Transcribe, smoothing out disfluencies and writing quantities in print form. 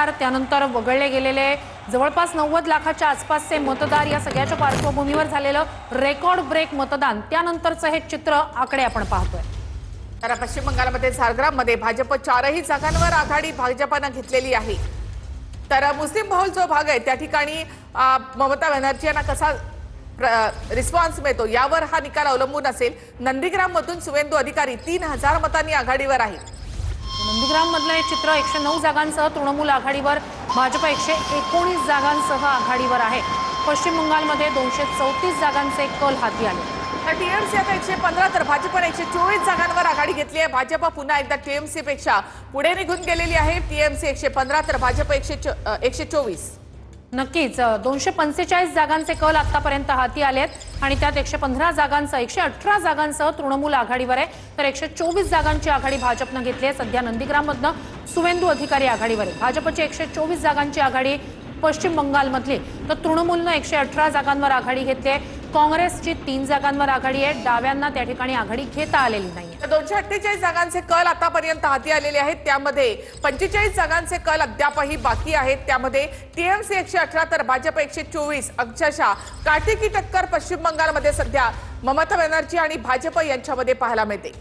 प्रचार, त्यानंतर वगळले गेलेले जवळपास 90 लाखाच्या आसपासचे मतदार, या सगळ्याच्या पार्श्वभूमीवर झालेलं रेकॉर्ड ब्रेक मतदान, त्यानंतरचं हे चित्र आकडे आपण पाहतोय। तर पश्चिम बंगालमध्ये झारग्राममध्ये भाजप 4ही जागांवर आघाडी भाजपने घेतलेली आहे। तर मुस्लिम बहुल जो भाग आहे त्या ठिकाणी ममता बॅनर्जी यांना कसा रिस्पॉन्स मिळतो यावर हा निकाल अवलंबून असेल। नंदीग्राम मधून सुवेंदू अधिकारी 3000 मतांनी आघाडीवर आहे। नंदीग्राम मधलं हे चित्र 109 जागांसह तृणमूल आघाडीवर, भाजप 119 जागांसह आघाडीवर आहे। पश्चिम बंगालमध्ये 234 जागांचे कल हाती आले। टीएमसी आता 115 तर भाजपने 124 जागांवर आघाडी घेतली आहे। भाजप पुन्हा एकदा टीएमसी पेक्षा पुढे निघून गेलेली आहे। टीएमसी 115 तर भाजप 124। नक्कीच 245 जागांचे कल आतापर्यंत हाती आलेत आणि त्यात 115 जागांसह 118 जागांसह तृणमूल आघाडीवर आहे, तर 124 जागांची आघाडी भाजपने घेतली आहे। सध्या नंदीग्राममधनं सुवेंदू अधिकारी आघाडीवर आहे। भाजपची 124 जागांची आघाडी पश्चिम बंगालमधली, तर तृणमूलनं 118 जागांवर आघाडी घेतली आहे। काँग्रेसची 3 जागांवर आघाडी आहे। डाव्यांना त्या ठिकाणी आघाडी घेता आलेली नाही। 248 जागांचे कल आतापर्यंत हाती आलेले आहेत, त्यामध्ये 45 जागांचे कल अद्यापही बाकी आहेत। त्यामध्ये टीएमसी 118 तर भाजप 124। अक्षरशः काटेकी टक्कर पश्चिम बंगालमध्ये सध्या ममता बॅनर्जी आणि भाजप यांच्यामध्ये पाहायला मिळते।